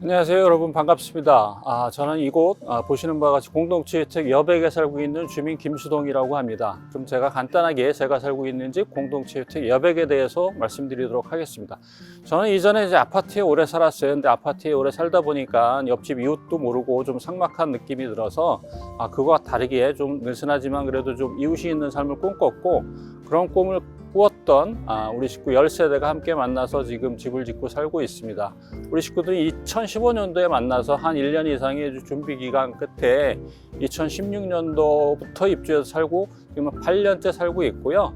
안녕하세요, 여러분. 반갑습니다. 저는 이곳 보시는 바와 같이 공동체주택 여백에 살고 있는 주민 김수동이라고 합니다. 그럼 제가 간단하게 제가 살고 있는 집 공동체주택 여백에 대해서 말씀드리도록 하겠습니다. 저는 이전에 이제 아파트에 오래 살았어요. 근데 아파트에 오래 살다 보니까 옆집 이웃도 모르고 좀 삭막한 느낌이 들어서 그거와 다르게 좀 느슨하지만 그래도 좀 이웃이 있는 삶을 꿈꿨고, 그런 꿈을 꾸었던 우리 식구 10세대가 함께 만나서 지금 집을 짓고 살고 있습니다. 우리 식구들이 2015년도에 만나서 한 1년 이상의 준비 기간 끝에 2016년도부터 입주해서 살고 지금 8년째 살고 있고요.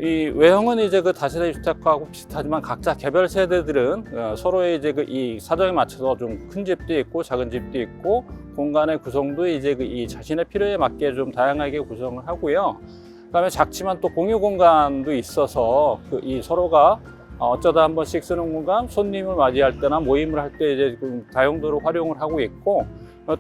이 외형은 이제 그 다세대 주택하고 비슷하지만 각자 개별 세대들은 서로의 이제 이 사정에 맞춰서 좀 큰 집도 있고 작은 집도 있고, 공간의 구성도 이제 이 자신의 필요에 맞게 좀 다양하게 구성을 하고요. 그다음에 작지만 또 공유 공간도 있어서 이 서로가 어쩌다 한 번씩 쓰는 공간, 손님을 맞이할 때나 모임을 할 때 이제 다용도로 활용을 하고 있고,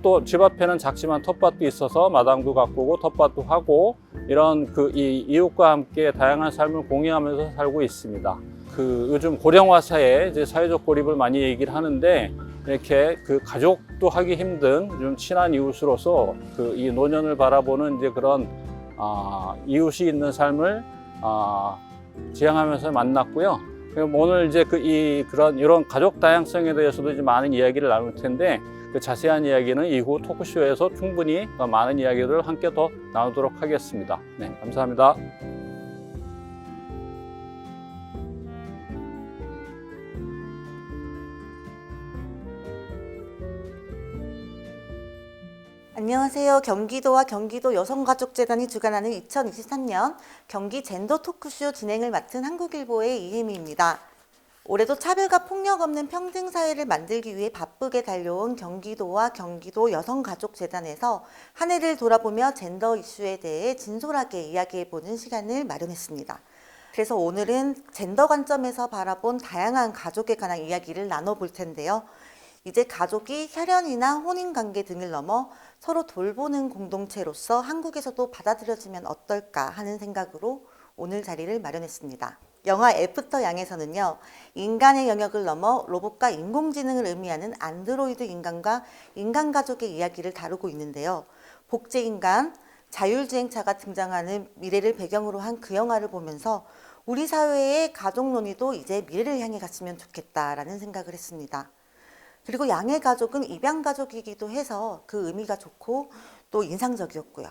또 집 앞에는 작지만 텃밭도 있어서 마당도 가꾸고 텃밭도 하고, 이런 이 이웃과 함께 다양한 삶을 공유하면서 살고 있습니다. 요즘 고령화 사회, 이제 사회적 고립을 많이 얘기를 하는데, 이렇게 가족도 하기 힘든 좀 친한 이웃으로서 이 노년을 바라보는 이제 그런 이웃이 있는 삶을 지향하면서 만났고요. 오늘 이제 이런 가족 다양성에 대해서도 이제 많은 이야기를 나눌 텐데, 그 자세한 이야기는 이후 토크쇼에서 충분히 많은 이야기들을 함께 더 나누도록 하겠습니다. 네, 감사합니다. 안녕하세요. 경기도와 경기도 여성가족재단이 주관하는 2023년 경기 젠더 토크쇼 진행을 맡은 한국일보의 이혜미입니다. 올해도 차별과 폭력 없는 평등사회를 만들기 위해 바쁘게 달려온 경기도와 경기도 여성가족재단에서 한 해를 돌아보며 젠더 이슈에 대해 진솔하게 이야기해보는 시간을 마련했습니다. 그래서 오늘은 젠더 관점에서 바라본 다양한 가족에 관한 이야기를 나눠볼 텐데요. 이제 가족이 혈연이나 혼인관계 등을 넘어 서로 돌보는 공동체로서 한국에서도 받아들여지면 어떨까 하는 생각으로 오늘 자리를 마련했습니다. 영화 애프터 양에서는요, 인간의 영역을 넘어 로봇과 인공지능을 의미하는 안드로이드 인간과 인간 가족의 이야기를 다루고 있는데요. 복제인간, 자율주행차가 등장하는 미래를 배경으로 한 그 영화를 보면서 우리 사회의 가족 논의도 이제 미래를 향해 갔으면 좋겠다라는 생각을 했습니다. 그리고 양의 가족은 입양 가족이기도 해서 그 의미가 좋고 또 인상적이었고요.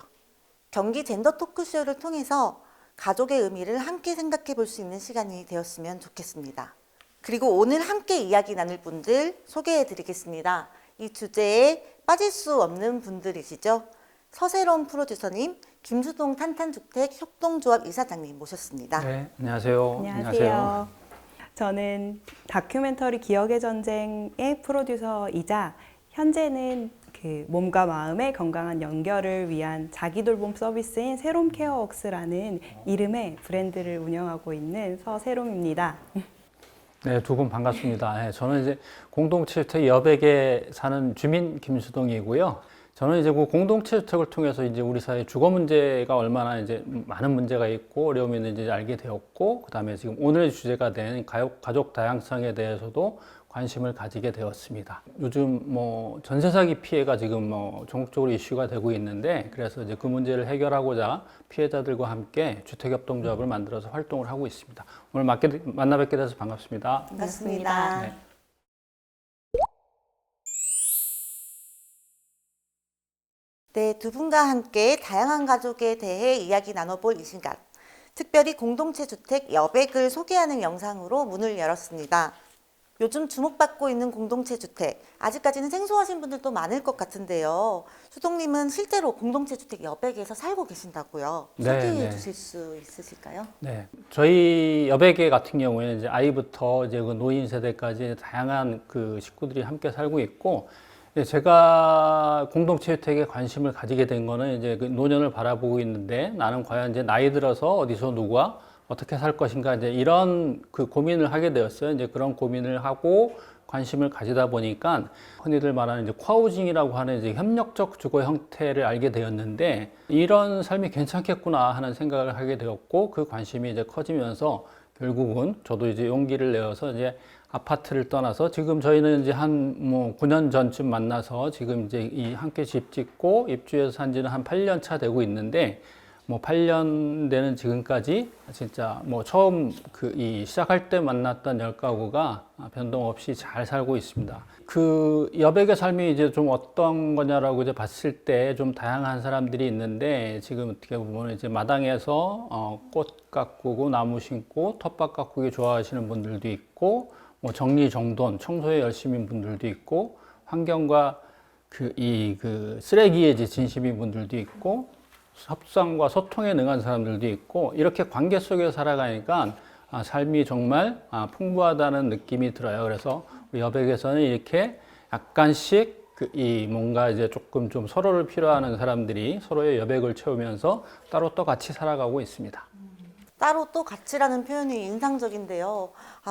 경기 젠더 토크쇼를 통해서 가족의 의미를 함께 생각해 볼 수 있는 시간이 되었으면 좋겠습니다. 그리고 오늘 함께 이야기 나눌 분들 소개해 드리겠습니다. 이 주제에 빠질 수 없는 분들이시죠. 서세롬 프로듀서님, 김수동 탄탄주택 협동조합 이사장님 모셨습니다. 네, 안녕하세요. 안녕하세요. 저는 다큐멘터리 기억의 전쟁의 프로듀서이자 현재는 몸과 마음의 건강한 연결을 위한 자기돌봄 서비스인 세롬케어웍스라는 이름의 브랜드를 운영하고 있는 서세롬입니다. 네, 두 분 반갑습니다. 네, 저는 이제 공동체주택 여백에 사는 주민 김수동이고요. 저는 이제 그 공동체주택을 통해서 이제 우리 사회 주거 문제가 얼마나 이제 많은 문제가 있고 어려움이 있는지 알게 되었고, 그 다음에 지금 오늘의 주제가 된 가족 다양성에 대해서도 관심을 가지게 되었습니다. 요즘 전세 사기 피해가 지금 전국적으로 이슈가 되고 있는데, 그래서 이제 그 문제를 해결하고자 피해자들과 함께 주택협동조합을 만들어서 활동을 하고 있습니다. 오늘 만나 뵙게 돼서 반갑습니다. 반갑습니다. 네. 네, 두 분과 함께 다양한 가족에 대해 이야기 나눠볼 이 시간, 특별히 공동체 주택 여백을 소개하는 영상으로 문을 열었습니다. 요즘 주목받고 있는 공동체 주택, 아직까지는 생소하신 분들도 많을 것 같은데요. 수동님은 실제로 공동체 주택 여백에서 살고 계신다고요. 소개해 주실 수 있으실까요? 네, 저희 여백에 같은 경우에는 이제 아이부터 이제 그 노인 세대까지 다양한 식구들이 함께 살고 있고, 제가 공동체주택에 관심을 가지게 된 거는 이제 노년을 바라보고 있는데, 나는 과연 이제 나이 들어서 어디서 누가 어떻게 살 것인가, 이제 이런 고민을 하게 되었어요. 이제 그런 고민을 하고 관심을 가지다 보니까 흔히들 말하는 이제 코하우징이라고 하는 이제 협력적 주거 형태를 알게 되었는데, 이런 삶이 괜찮겠구나 하는 생각을 하게 되었고, 그 관심이 이제 커지면서 결국은 저도 이제 용기를 내어서 이제 아파트를 떠나서 지금 저희는 이제 한 뭐 9년 전쯤 만나서 지금 이제 이 함께 집 짓고 입주해서 산 지는 한 8년 차 되고 있는데 뭐 8년 되는 지금까지 진짜 뭐 처음 이 시작할 때 만났던 10가구가 변동 없이 잘 살고 있습니다. 그 여백의 삶이 이제 좀 어떤 거냐라고 이제 봤을 때 좀 다양한 사람들이 있는데 지금 어떻게 보면 이제 마당에서 꽃 가꾸고 나무 심고 텃밭 가꾸기 좋아하시는 분들도 있고 뭐 정리정돈 청소에 열심인 분들도 있고 환경과 그 쓰레기에 이제 진심인 분들도 있고 협상과 소통에 능한 사람들도 있고 이렇게 관계 속에 살아가니까 삶이 정말 풍부하다는 느낌이 들어요. 그래서 우리 여백에서는 이렇게 약간씩 이 뭔가 이제 조금 좀 서로를 필요하는 사람들이 서로의 여백을 채우면서 따로 또 같이 살아가고 있습니다. 따로 또 같이라는 표현이 인상적인데요.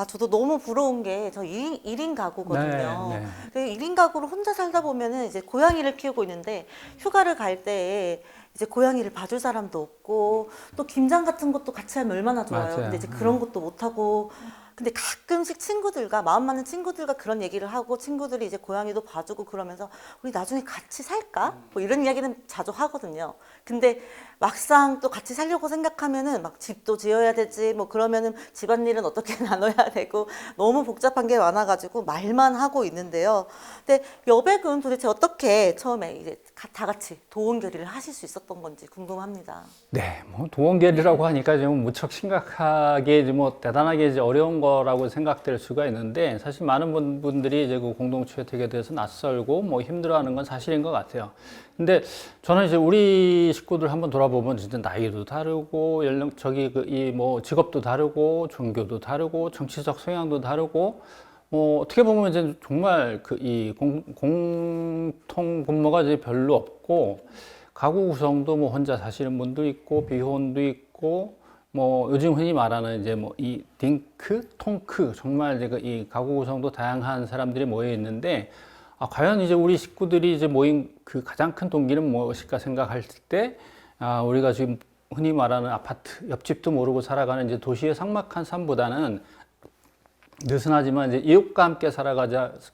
저도 너무 부러운 게 저 1인 가구거든요. 네, 네. 그 1인 가구로 혼자 살다 보면은 이제 고양이를 키우고 있는데 휴가를 갈 때 이제 고양이를 봐줄 사람도 없고 또 김장 같은 것도 같이 하면 얼마나 좋아요. 맞아요. 근데 이제 그런 것도 못 하고 근데 가끔씩 친구들과 마음 맞는 친구들과 그런 얘기를 하고 친구들이 이제 고양이도 봐주고 그러면서 우리 나중에 같이 살까? 뭐 이런 이야기는 자주 하거든요. 근데 막상 또 같이 살려고 생각하면은 막 집도 지어야 되지 뭐 그러면은 집안일은 어떻게 나눠야 되고 너무 복잡한 게 많아가지고 말만 하고 있는데요. 근데 여백은 도대체 어떻게 처음에 이제 다 같이 도원결의를 하실 수 있었던 건지 궁금합니다. 네, 뭐 도원결의라고 하니까 좀 무척 심각하게 이제 뭐 대단하게 이제 어려운 거라고 생각될 수가 있는데 사실 많은 분들이 이제 그 공동주택에 대해서 낯설고 뭐 힘들어하는 건 사실인 것 같아요. 근데 저는 이제 우리 식구들 한번 돌아보면 진짜 나이도 다르고 이 뭐 직업도 다르고 종교도 다르고 정치적 성향도 다르고 어떻게 보면 이제 정말 이 공통 분모가 이제 별로 없고 가구 구성도 뭐 혼자 사시는 분도 있고 비혼도 있고 뭐 요즘 흔히 말하는 이제 뭐 이 딩크, 통크 정말 이제 이 가구 구성도 다양한 사람들이 모여 있는데 과연 이제 우리 식구들이 이제 모인 그 가장 큰 동기는 무엇일까 생각할 때 우리가 지금 흔히 말하는 아파트 옆집도 모르고 살아가는 이제 도시의 삭막한 삶보다는 느슨하지만 이제 이웃과 함께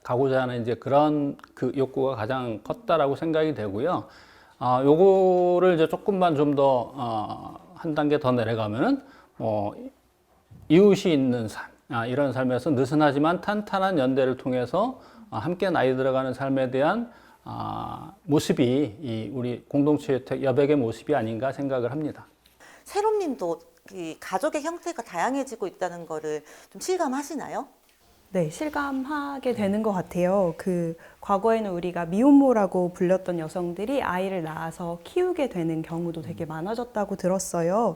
가고자 하는 이제 그런 그 욕구가 가장 컸다라고 생각이 되고요. 요거를 이제 조금만 좀 더 한 단계 더 내려가면은 이웃이 있는 삶, 이런 삶에서 느슨하지만 탄탄한 연대를 통해서 함께 나이 들어가는 삶에 대한 모습이 이 우리 공동체주택 여백의 모습이 아닌가 생각을 합니다. 새롬님도 이 가족의 형태가 다양해지고 있다는 거를 좀 실감하시나요? 네, 실감하게 되는 것 같아요. 과거에는 우리가 미혼모라고 불렸던 여성들이 아이를 낳아서 키우게 되는 경우도 되게 많아졌다고 들었어요.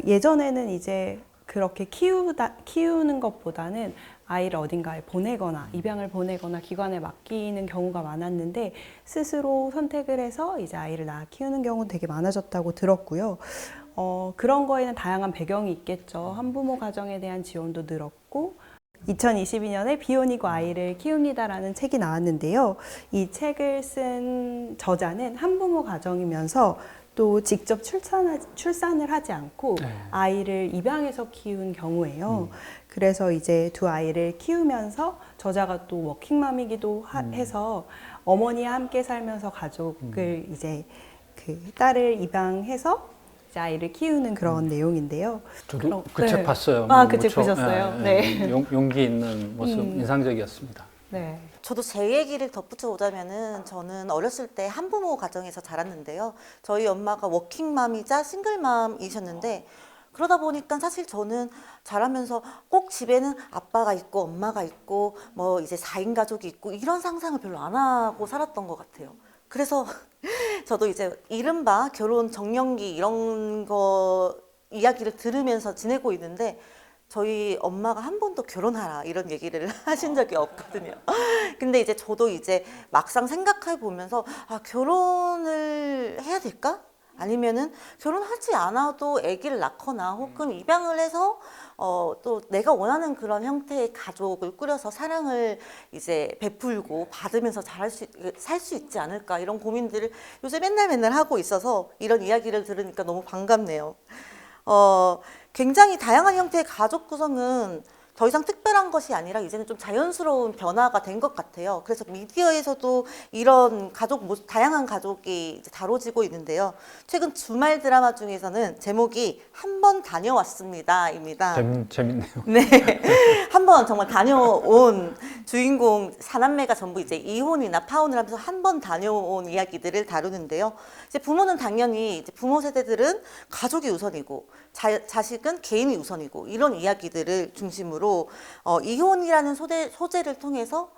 예전에는 이제 그렇게 키우는 것보다는 아이를 어딘가에 보내거나 입양을 보내거나 기관에 맡기는 경우가 많았는데 스스로 선택을 해서 이제 아이를 낳아 키우는 경우도 되게 많아졌다고 들었고요. 그런 거에는 다양한 배경이 있겠죠. 한부모 가정에 대한 지원도 늘었고 2022년에 비혼이고 아이를 키웁니다라는 책이 나왔는데요. 이 책을 쓴 저자는 한부모 가정이면서 또 직접 출산을 하지 않고 아이를 입양해서 키운 경우예요. 그래서 이제 두 아이를 키우면서 저자가 또 워킹맘이기도 해서 어머니와 함께 살면서 가족을 이제 딸을 입양해서 이제 아이를 키우는 그런 내용인데요. 저도 그 책 네. 봤어요. 그 책 보셨어요? 네. 용기 있는 모습 인상적이었습니다. 네. 저도 제 얘기를 덧붙여 보자면은 저는 어렸을 때 한부모 가정에서 자랐는데요. 저희 엄마가 워킹맘이자 싱글맘이셨는데 그러다 보니까 사실 저는 자라면서 꼭 집에는 아빠가 있고 엄마가 있고 뭐 이제 4인 가족이 있고 이런 상상을 별로 안 하고 살았던 것 같아요. 그래서 저도 이제 이른바 결혼 정년기 이런 거 이야기를 들으면서 지내고 있는데 저희 엄마가 한 번도 결혼하라 이런 얘기를 하신 적이 없거든요. 근데 이제 저도 이제 막상 생각해 보면서 결혼을 해야 될까? 아니면은 결혼하지 않아도 아기를 낳거나 혹은 입양을 해서 또 내가 원하는 그런 형태의 가족을 꾸려서 사랑을 이제 베풀고 받으면서 살 수 있지 않을까 이런 고민들을 요새 맨날 하고 있어서 이런 이야기를 들으니까 너무 반갑네요. 굉장히 다양한 형태의 가족 구성은 더 이상 특별한 것이 아니라 이제는 좀 자연스러운 변화가 된 것 같아요. 그래서 미디어에서도 이런 다양한 가족이 이제 다뤄지고 있는데요. 최근 주말 드라마 중에서는 제목이 한 번 다녀왔습니다입니다. 재밌네요. 네. 한 번 정말 다녀온 주인공 사남매가 전부 이제 이혼이나 파혼을 하면서 한 번 다녀온 이야기들을 다루는데요. 이제 부모는 당연히 이제 부모 세대들은 가족이 우선이고 자식은 개인이 우선이고 이런 이야기들을 중심으로 이혼이라는 소재를 통해서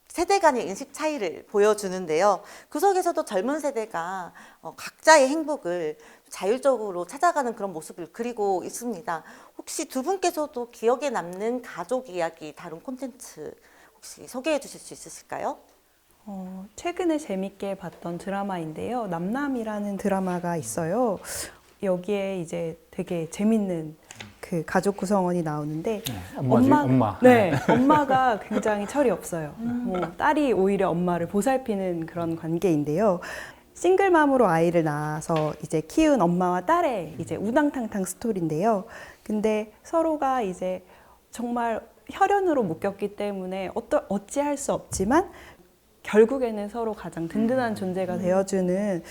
세대 간의 인식 차이를 보여주는데요. 그 속에서도 젊은 세대가 각자의 행복을 자율적으로 찾아가는 그런 모습을 그리고 있습니다. 혹시 두 분께서도 기억에 남는 가족 이야기 다룬 콘텐츠 혹시 소개해 주실 수 있으실까요? 최근에 재밌게 봤던 드라마인데요. 남남이라는 드라마가 있어요. 여기에 이제 되게 재밌는 그 가족 구성원이 나오는데 엄마. 네, 엄마가 굉장히 철이 없어요. 딸이 오히려 엄마를 보살피는 그런 관계인데요. 싱글맘으로 아이를 낳아서 이제 키운 엄마와 딸의 이제 우당탕탕 스토리인데요. 근데 서로가 이제 정말 혈연으로 묶였기 때문에 어찌할 수 없지만 결국에는 서로 가장 든든한 존재가 되어주는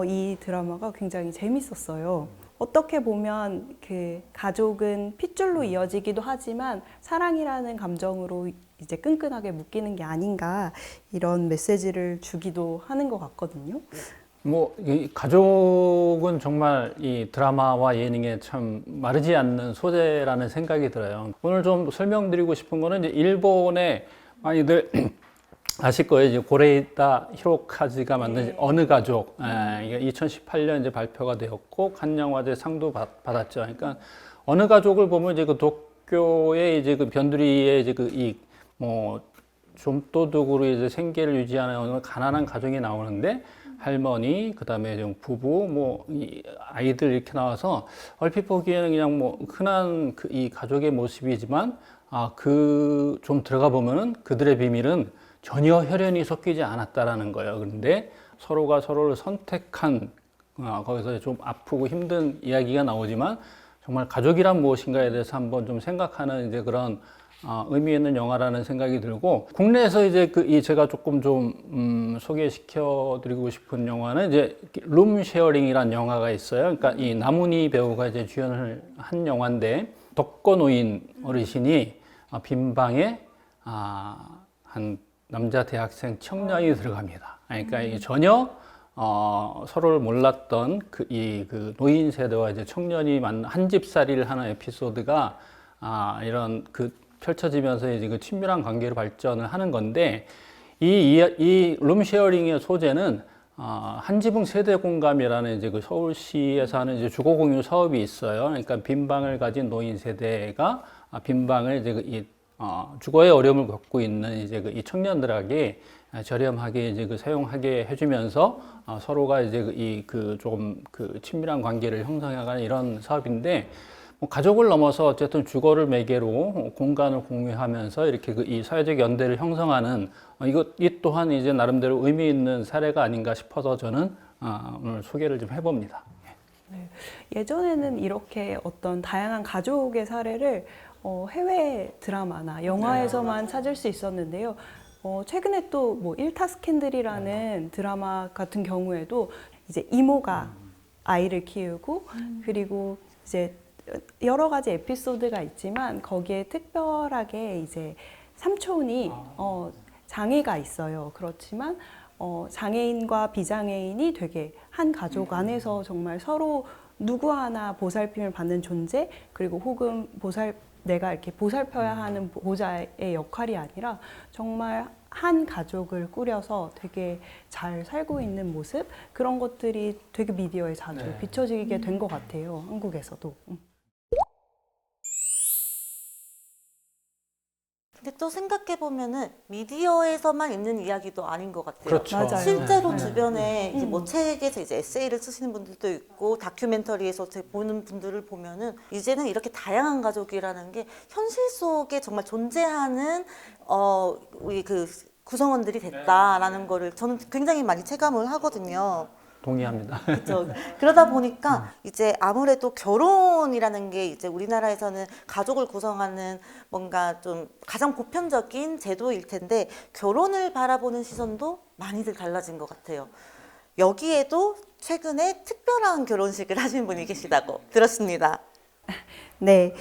이 드라마가 굉장히 재밌었어요. 어떻게 보면 그 가족은 핏줄로 이어지기도 하지만 사랑이라는 감정으로 이제 끈끈하게 묶이는 게 아닌가 이런 메시지를 주기도 하는 것 같거든요. 이 가족은 정말 이 드라마와 예능에 참 마르지 않는 소재라는 생각이 들어요. 오늘 좀 설명드리고 싶은 거는 이제 일본의 많이들 아실 거예요. 이제 고레이타 히로카즈가 만든 어느 가족. 이게 2018년 이제 발표가 되었고 칸 영화제 상도 받았죠. 그러니까 어느 가족을 보면 이제 그 도쿄의 이제 그 변두리의 이제 좀도둑으로 이제 생계를 유지하는 어느 가난한 가정이 나오는데 할머니, 그다음에 좀 부부, 이 아이들 이렇게 나와서 얼핏 보기에는 그냥 흔한 이 가족의 모습이지만 좀 들어가 보면은 그들의 비밀은 전혀 혈연이 섞이지 않았다라는 거예요. 그런데 서로가 서로를 선택한 거기서 좀 아프고 힘든 이야기가 나오지만 정말 가족이란 무엇인가에 대해서 한번 좀 생각하는 이제 그런 의미 있는 영화라는 생각이 들고, 국내에서 이제 제가 조금 좀 소개시켜 드리고 싶은 영화는 이제 룸 쉐어링이라는 영화가 있어요. 그러니까 이 나문희 배우가 이제 주연을 한 영화인데, 독거노인 어르신이 빈 방에 한 남자 대학생 청년이 들어갑니다. 그러니까 전혀 서로를 몰랐던 그 노인 세대와 이제 청년이 한 집살이를 하는 에피소드가 이런 펼쳐지면서 이제 그 친밀한 관계로 발전을 하는 건데, 이 룸쉐어링의 소재는 한 지붕 세대 공감이라는 이제 그 서울시에서 하는 이제 주거 공유 사업이 있어요. 그러니까 빈 방을 가진 노인 세대가 빈 방을 이제 주거에 어려움을 겪고 있는 이제 이 청년들에게 저렴하게 이제 사용하게 해주면서 서로가 이제 조금 친밀한 관계를 형성해가는 이런 사업인데, 가족을 넘어서 어쨌든 주거를 매개로 공간을 공유하면서 이렇게 이 사회적 연대를 형성하는 이 또한 이제 나름대로 의미 있는 사례가 아닌가 싶어서 저는 오늘 소개를 좀 해봅니다. 네. 예전에는 이렇게 어떤 다양한 가족의 사례를 해외 드라마나 영화에서만 찾을 수 있었는데요. 최근에 또 일타 스캔들이라는 드라마 같은 경우에도 이제 이모가 아이를 키우고 그리고 이제 여러 가지 에피소드가 있지만 거기에 특별하게 이제 삼촌이 장애가 있어요. 그렇지만 장애인과 비장애인이 되게 한 가족 안에서 정말 서로 누구 하나 보살핌을 받는 존재, 그리고 혹은 내가 이렇게 보살펴야 하는 보호자의 역할이 아니라 정말 한 가족을 꾸려서 되게 잘 살고 있는 모습, 그런 것들이 되게 미디어에 자주 비춰지게 된 것 같아요. 한국에서도. 근데 또 생각해보면은 미디어에서만 있는 이야기도 아닌 것 같아요. 그렇죠. 맞아요. 실제로 주변에 이제 책에서 이제 에세이를 쓰시는 분들도 있고 다큐멘터리에서 보는 분들을 보면은 이제는 이렇게 다양한 가족이라는 게 현실 속에 정말 존재하는 우리 구성원들이 됐다라는 거를 저는 굉장히 많이 체감을 하거든요. 동의합니다. 그렇죠. 그러다 보니까 이제 아무래도 결혼이라는 게 이제 우리나라에서는 가족을 구성하는 뭔가 좀 가장 보편적인 제도일 텐데 결혼을 바라보는 시선도 많이들 달라진 것 같아요. 여기에도 최근에 특별한 결혼식을 하신 분이 계시다고 들었습니다. 네.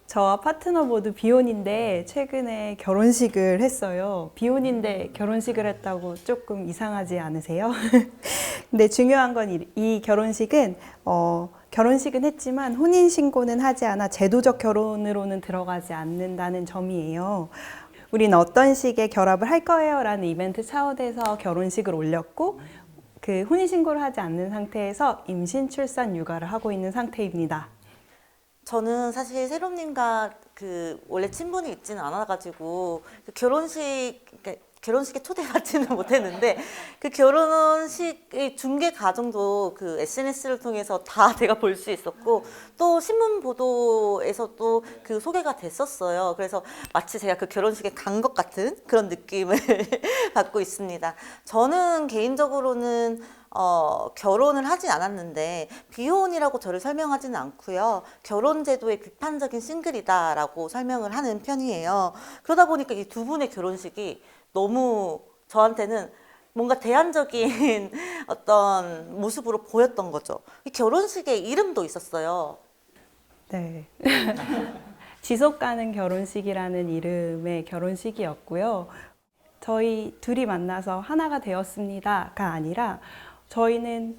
저와 파트너 모두 비혼인데 최근에 결혼식을 했어요. 비혼인데 결혼식을 했다고 조금 이상하지 않으세요? 근데 중요한 건 이 결혼식은 결혼식은 했지만 혼인 신고는 하지 않아 제도적 결혼으로는 들어가지 않는다는 점이에요. 우리는 어떤 식의 결합을 할 거예요? 라는 이벤트 차원에서 결혼식을 올렸고 그 혼인 신고를 하지 않는 상태에서 임신, 출산, 육아를 하고 있는 상태입니다. 저는 사실 세롬님과 그 원래 친분이 있지는 않아가지고 그 결혼식에 초대받지는 못했는데 그 결혼식의 중계 과정도 그 SNS를 통해서 다 제가 볼 수 있었고 또 신문 보도에서도 그 소개가 됐었어요. 그래서 마치 제가 그 결혼식에 간 것 같은 그런 느낌을 받고 있습니다. 저는 개인적으로는 결혼을 하진 않았는데 비혼이라고 저를 설명하지는 않고요. 결혼 제도의 비판적인 싱글이다라고 설명을 하는 편이에요. 그러다 보니까 이 두 분의 결혼식이 너무 저한테는 뭔가 대안적인 어떤 모습으로 보였던 거죠. 이 결혼식에 이름도 있었어요. 네. 지속 가능 결혼식이라는 이름의 결혼식이었고요. 저희 둘이 만나서 하나가 되었습니다가 아니라 저희는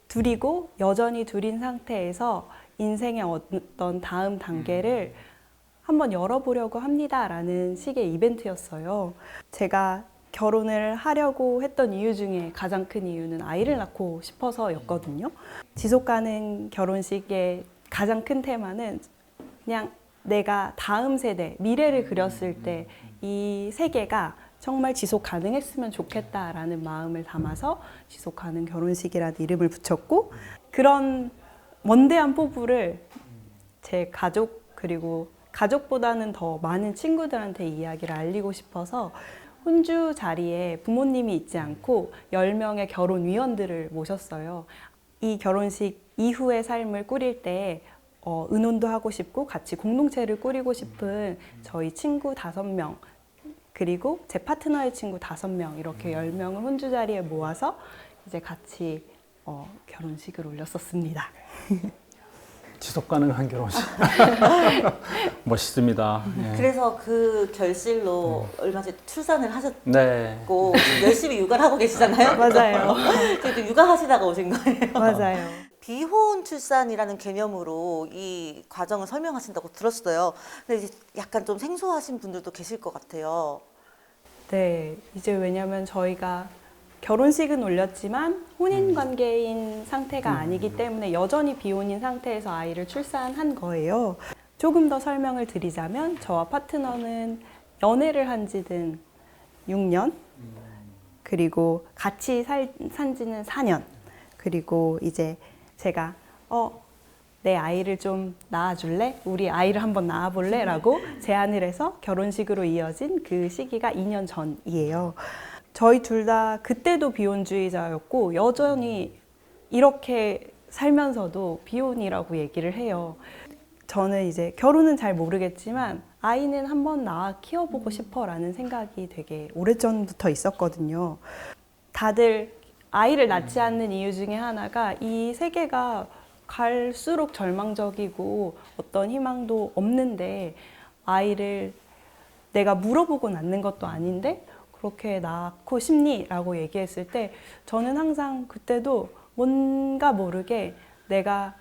둘이고 여전히 둘인 상태에서 인생의 어떤 다음 단계를 한번 열어보려고 합니다라는 식의 이벤트였어요. 제가 결혼을 하려고 했던 이유 중에 가장 큰 이유는 아이를 낳고 싶어서였거든요. 지속 가능 결혼식의 가장 큰 테마는 그냥 내가 다음 세대, 미래를 그렸을 때 이 세계가 정말 지속 가능했으면 좋겠다라는 마음을 담아서 지속 가능 결혼식이라는 이름을 붙였고 그런 원대한 포부를 제 가족 그리고 가족보다는 더 많은 친구들한테 이야기를 알리고 싶어서 혼주 자리에 부모님이 있지 않고 10명의 결혼위원들을 모셨어요. 이 결혼식 이후의 삶을 꾸릴 때 의논도 하고 싶고 같이 공동체를 꾸리고 싶은 저희 친구 5명 그리고 제 파트너의 친구 5명 이렇게 10명을 혼주 자리에 모아서 이제 같이 결혼식을 올렸었습니다. 지속 가능한 결혼식. 멋있습니다. 예. 그래서 그 결실로 얼마 전에 출산을 하셨고 네. 열심히 육아를 하고 계시잖아요. 맞아요. 그래도 육아하시다가 오신 거예요. 맞아요. 비혼 출산이라는 개념으로 이 과정을 설명하신다고 들었어요. 근데 이제 약간 좀 생소하신 분들도 계실 것 같아요. 네, 이제 왜냐면 저희가 결혼식은 올렸지만 혼인 관계인 상태가 아니기 때문에 여전히 비혼인 상태에서 아이를 출산한 거예요. 조금 더 설명을 드리자면 저와 파트너는 연애를 한 지는 6년, 그리고 같이 산 지는 4년, 그리고 이제 제가 내 아이를 좀 낳아줄래? 우리 아이를 한번 낳아볼래? 라고 제안을 해서 결혼식으로 이어진 그 시기가 2년 전이에요. 저희 둘 다 그때도 비혼주의자였고 여전히 이렇게 살면서도 비혼이라고 얘기를 해요. 저는 이제 결혼은 잘 모르겠지만 아이는 한번 낳아 키워보고 싶어라는 생각이 되게 오래전부터 있었거든요. 다들 아이를 낳지 않는 이유 중에 하나가 이 세계가 갈수록 절망적이고 어떤 희망도 없는데 아이를 내가 물어보고 낳는 것도 아닌데 그렇게 낳고 싶니? 라고 얘기했을 때 저는 항상 그때도 뭔가 모르게 내가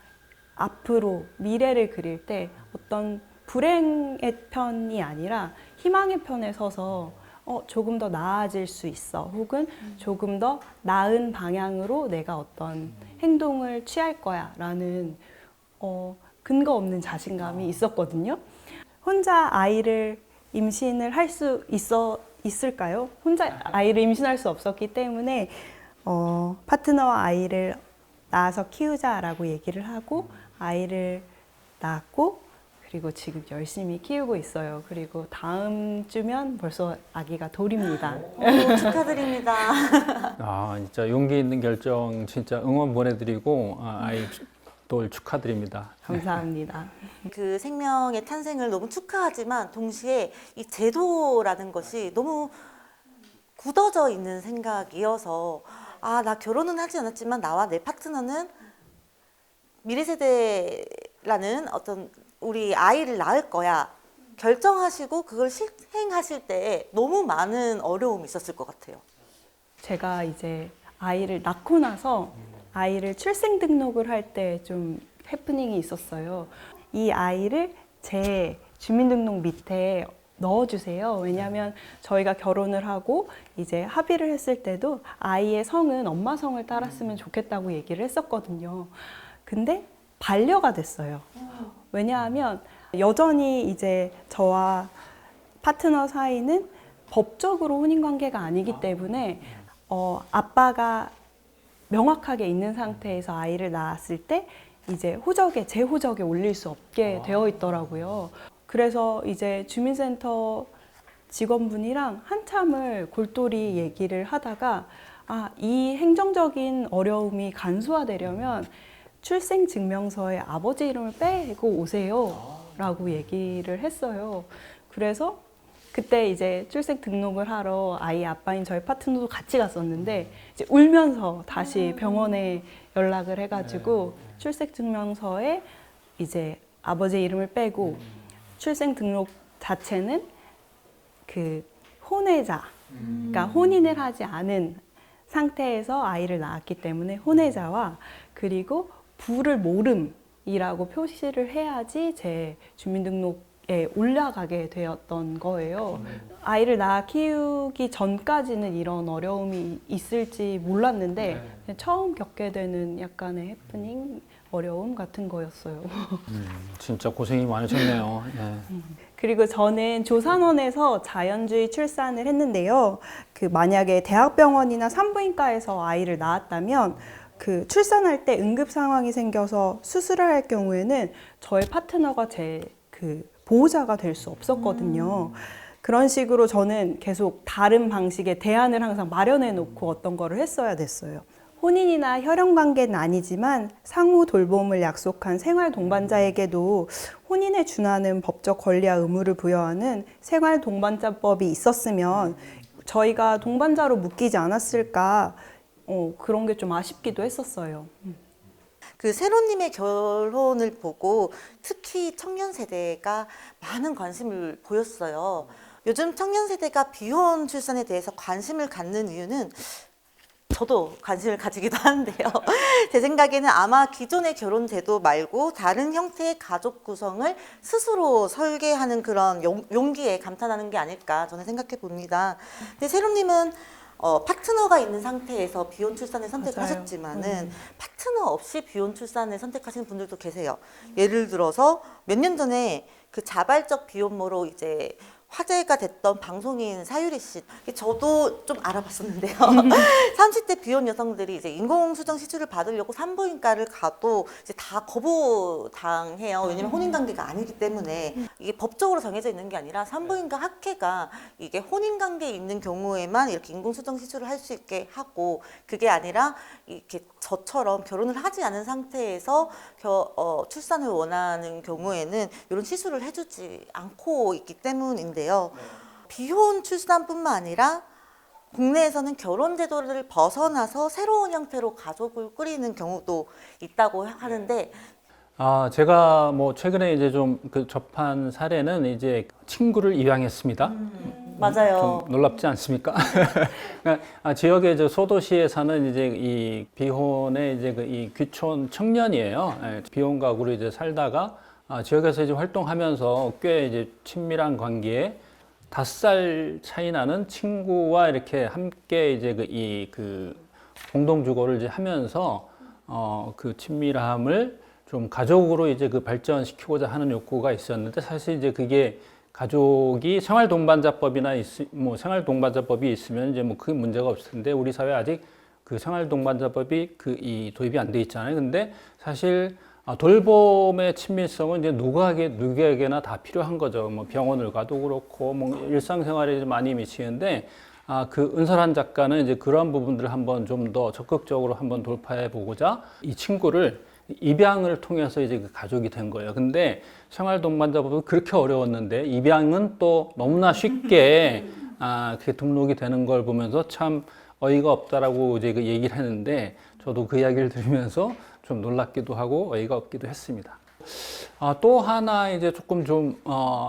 앞으로 미래를 그릴 때 어떤 불행의 편이 아니라 희망의 편에 서서 조금 더 나아질 수 있어. 혹은 조금 더 나은 방향으로 내가 어떤 행동을 취할 거야. 라는 근거 없는 자신감이 있었거든요. 혼자 아이를 임신을 할 수 있을까요? 혼자 아이를 임신할 수 없었기 때문에 파트너와 아이를 낳아서 키우자라고 얘기를 하고 아이를 낳았고 그리고 지금 열심히 키우고 있어요. 그리고 다음 주면 벌써 아기가 돌입니다. 축하드립니다. 아, 진짜 용기 있는 결정 진짜 응원 보내드리고 아이 돌 축하드립니다. 감사합니다. 그 생명의 탄생을 너무 축하하지만 동시에 이 제도라는 것이 너무 굳어져 있는 생각이어서 아, 나 결혼은 하지 않았지만 나와 내 파트너는 미래 세대라는 어떤 우리 아이를 낳을 거야 결정하시고 그걸 실행하실 때 너무 많은 어려움이 있었을 것 같아요. 제가 이제 아이를 낳고 나서 아이를 출생 등록을 할 때 좀 해프닝이 있었어요. 이 아이를 제 주민등록 밑에 넣어주세요. 왜냐하면 저희가 결혼을 하고 이제 합의를 했을 때도 아이의 성은 엄마 성을 따랐으면 좋겠다고 얘기를 했었거든요. 근데 반려가 됐어요. 왜냐하면 여전히 이제 저와 파트너 사이는 법적으로 혼인 관계가 아니기 때문에 아빠가 명확하게 있는 상태에서 아이를 낳았을 때 이제 호적에 제 호적에 올릴 수 없게 되어 있더라고요. 그래서 이제 주민센터 직원분이랑 한참을 골똘히 얘기를 하다가 이 행정적인 어려움이 간소화되려면 출생증명서에 아버지 이름을 빼고 오세요 라고 얘기를 했어요. 그래서 그때 이제 출생 등록을 하러 아이 아빠인 저희 파트너도 같이 갔었는데 이제 울면서 다시 병원에 연락을 해가지고 출생증명서에 이제 아버지 이름을 빼고 출생 등록 자체는 그 혼외자, 그러니까 혼인을 하지 않은 상태에서 아이를 낳았기 때문에 혼외자와 그리고 부를 모름이라고 표시를 해야지 제 주민등록에 올라가게 되었던 거예요. 아이를 낳아 키우기 전까지는 이런 어려움이 있을지 몰랐는데 처음 겪게 되는 약간의 해프닝, 어려움 같은 거였어요. 진짜 고생이 많으셨네요. 네. 그리고 저는 조산원에서 자연주의 출산을 했는데요. 그 만약에 대학병원이나 산부인과에서 아이를 낳았다면 그 출산할 때 응급 상황이 생겨서 수술을 할 경우에는 저의 파트너가 제 그 보호자가 될 수 없었거든요. 그런 식으로 저는 계속 다른 방식의 대안을 항상 마련해 놓고 어떤 거를 했어야 됐어요. 혼인이나 혈연관계는 아니지만 상호 돌봄을 약속한 생활 동반자에게도 혼인에 준하는 법적 권리와 의무를 부여하는 생활 동반자법이 있었으면 저희가 동반자로 묶이지 않았을까, 그런 게 좀 아쉽기도 했었어요. 그 세로님의 결혼을 보고 특히 청년 세대가 많은 관심을 보였어요. 요즘 청년 세대가 비혼 출산에 대해서 관심을 갖는 이유는 저도 관심을 가지기도 하는데요. 제 생각에는 아마 기존의 결혼 제도 말고 다른 형태의 가족 구성을 스스로 설계하는 그런 용기에 감탄하는 게 아닐까 저는 생각해 봅니다. 근데 세롬님은 파트너가 있는 상태에서 비혼 출산을 선택하셨지만은 파트너 없이 비혼 출산을 선택하시는 분들도 계세요. 예를 들어서 몇 년 전에 그 자발적 비혼모로 이제 화제가 됐던 방송인 사유리 씨, 저도 좀 알아봤었는데요. 30대 비혼 여성들이 이제 인공수정 시술을 받으려고 산부인과를 가도 이제 다 거부당해요. 왜냐면 혼인관계가 아니기 때문에 이게 법적으로 정해져 있는 게 아니라 산부인과 학회가 이게 혼인관계에 있는 경우에만 이렇게 인공수정 시술을 할 수 있게 하고 그게 아니라 이렇게 저처럼 결혼을 하지 않은 상태에서 출산을 원하는 경우에는 이런 시술을 해주지 않고 있기 때문인데요. 비혼 출산뿐만 아니라 국내에서는 결혼 제도를 벗어나서 새로운 형태로 가족을 꾸리는 경우도 있다고 하는데 제가 뭐 최근에 이제 좀 그 접한 사례는 이제 친구를 입양했습니다. 맞아요. 좀 놀랍지 않습니까? 지역의 이제 소도시에 사는 이제 이 비혼의 이제 이 귀촌 청년이에요. 비혼 가구로 이제 살다가 지역에서 이제 활동하면서 꽤 이제 친밀한 관계에 5살 차이 나는 친구와 이렇게 함께 이제 그 공동 주거를 이제 하면서 그 친밀함을 좀 가족으로 이제 그 발전시키고자 하는 욕구가 있었는데 사실 이제 그게 가족이 생활 동반자법이나 뭐 생활 동반자법이 있으면 이제 뭐 그 문제가 없을 텐데 우리 사회 아직 그 생활 동반자법이 이 도입이 안 돼 있잖아요. 근데 사실 돌봄의 친밀성은 이제 누구에게나 다 필요한 거죠. 뭐 병원을 가도 그렇고, 뭐 일상생활에 많이 미치는데, 그 은설한 작가는 이제 그런 부분들을 한번 좀 더 적극적으로 한번 돌파해 보고자 이 친구를 입양을 통해서 이제 그 가족이 된 거예요. 근데 생활 동반자법은 그렇게 어려웠는데 입양은 또 너무나 쉽게 그렇게 등록이 되는 걸 보면서 참 어이가 없다라고 이제 그 얘기를 했는데 저도 그 이야기를 들으면서 좀 놀랍기도 하고 어이가 없기도 했습니다. 또 하나 이제 조금 좀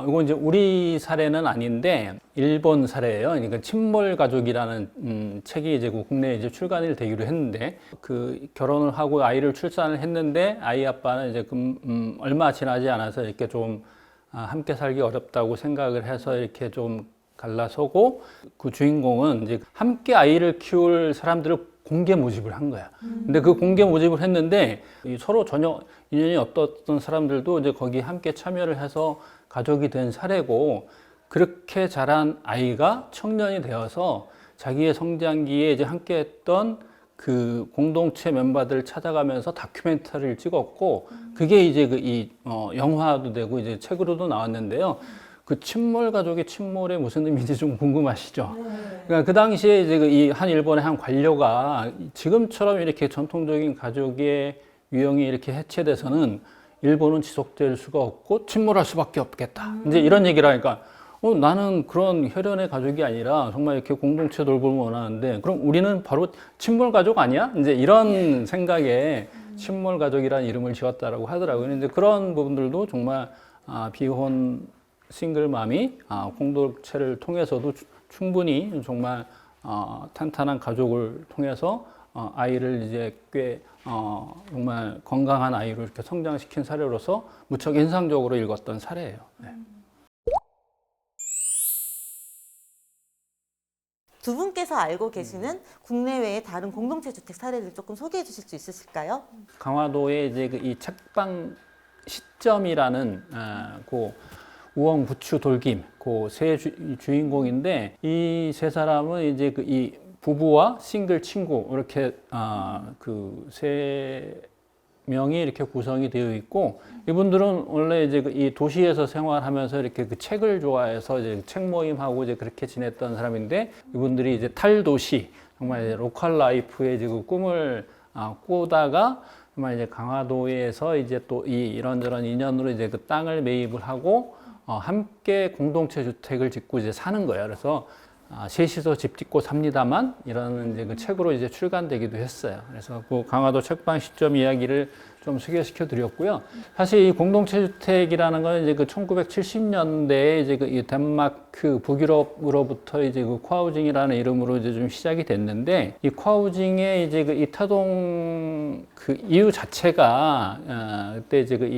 이건 이제 우리 사례는 아닌데 일본 사례예요. 그러니까 침몰 가족이라는 책이 이제 국내에 이제 출간이 되기로 했는데 그 결혼을 하고 아이를 출산을 했는데 아이 아빠는 이제 얼마 지나지 않아서 이렇게 좀 함께 살기 어렵다고 생각을 해서 이렇게 좀 갈라서고 그 주인공은 이제 함께 아이를 키울 사람들을 공개 모집을 한 거야. 근데 그 공개 모집을 했는데 서로 전혀 인연이 없었던 사람들도 이제 거기 함께 참여를 해서 가족이 된 사례고 그렇게 자란 아이가 청년이 되어서 자기의 성장기에 이제 함께 했던 그 공동체 멤버들을 찾아가면서 다큐멘터리를 찍었고 그게 이제 영화도 되고 이제 책으로도 나왔는데요. 그 침몰 가족의 침몰에 무슨 의미인지 좀 궁금하시죠? 그러니까 그 당시에 이제 한 일본의 한 관료가 지금처럼 이렇게 전통적인 가족의 유형이 이렇게 해체돼서는 일본은 지속될 수가 없고 침몰할 수밖에 없겠다. 이제 이런 얘기를 하니까 나는 그런 혈연의 가족이 아니라 정말 이렇게 공동체 돌봄을 원하는데 그럼 우리는 바로 침몰 가족 아니야? 이제 이런 생각에 침몰 가족이라는 이름을 지었다라고 하더라고요. 근데 그런 부분들도 정말 비혼 싱글맘이 공동체를 통해서도 충분히 정말 탄탄한 가족을 통해서 아이를 이제 꽤 정말 건강한 아이로 이렇게 성장시킨 사례로서 무척 인상적으로 읽었던 사례예요. 네. 두 분께서 알고 계시는 국내외의 다른 공동체 주택 사례를 조금 소개해 주실 수 있으실까요? 강화도의 이제 이 책방 시점이라는 그 우엉 부추 돌김 그 세 주인공인데 이 세 사람은 이제 이 부부와 싱글 친구 이렇게 그 세 명이 이렇게 구성이 되어 있고 이분들은 원래 이제 이 도시에서 생활하면서 이렇게 그 책을 좋아해서 이제 책 모임하고 이제 그렇게 지냈던 사람인데 이분들이 이제 탈도시 정말 이제 로컬 라이프의 이제 그 꿈을 꾸다가 정말 이제 강화도에서 이제 또 이런저런 인연으로 이제 그 땅을 매입을 하고 함께 공동체 주택을 짓고 이제 사는 거예요. 그래서 셋이서 집 짓고 삽니다만 이런 이제 그 책으로 이제 출간되기도 했어요. 그래서 그 강화도 책방 시점 이야기를 좀 소개시켜 드렸고요. 사실 이 공동체 주택이라는 건 이제 그 1970년대에 이제 그 이 덴마크 북유럽으로부터 이제 그 코하우징이라는 이름으로 이제 좀 시작이 됐는데 이 코하우징의 이제 그 이 타동 그 이유 자체가 그때 이제 그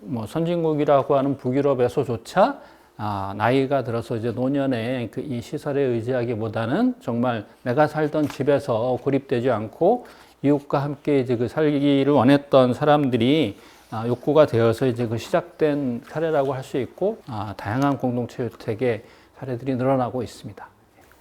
뭐 선진국이라고 하는 북유럽에서조차 나이가 들어서 이제 노년에 그 이 시설에 의지하기보다는 정말 내가 살던 집에서 고립되지 않고 이웃과 함께 이제 그 살기를 원했던 사람들이 욕구가 되어서 이제 그 시작된 사례라고 할 수 있고 다양한 공동체 주택의 사례들이 늘어나고 있습니다.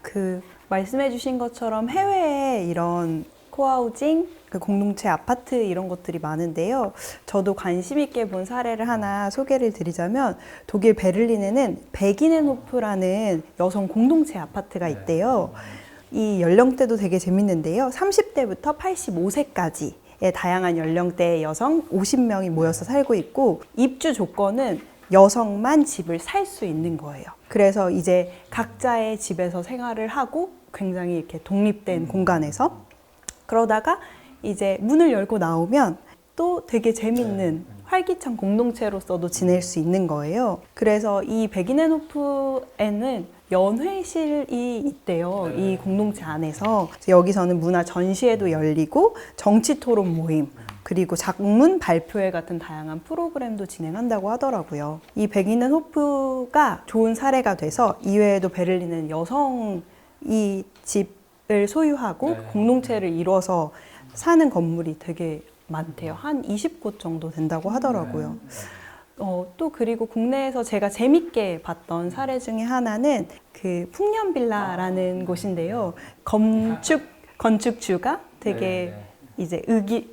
그 말씀해주신 것처럼 해외에 이런 코하우징, 그 공동체 아파트 이런 것들이 많은데요. 저도 관심 있게 본 사례를 하나 소개를 드리자면 독일 베를린에는 베기넨호프라는 여성 공동체 아파트가 있대요. 이 연령대도 되게 재밌는데요. 30대부터 85세까지의 다양한 연령대의 여성 50명이 모여서 살고 있고 입주 조건은 여성만 집을 살 수 있는 거예요. 그래서 이제 각자의 집에서 생활을 하고 굉장히 이렇게 독립된 공간에서 그러다가 이제 문을 열고 나오면 또 되게 재밌는 활기찬 공동체로서도 지낼 수 있는 거예요. 그래서 이 베기넨호프에는 연회실이 있대요. 이 공동체 안에서. 여기서는 문화 전시회도 열리고 정치 토론 모임, 그리고 작문 발표회 같은 다양한 프로그램도 진행한다고 하더라고요. 이 베기넨호프가 좋은 사례가 돼서 이외에도 베를린은 여성이 집을 소유하고 공동체를 이뤄서 사는 건물이 되게 많대요. 한 20곳 정도 된다고 하더라고요. 또 그리고 국내에서 제가 재밌게 봤던 사례 중에 하나는 그 풍년빌라라는 곳인데요. 건축주가 되게 이제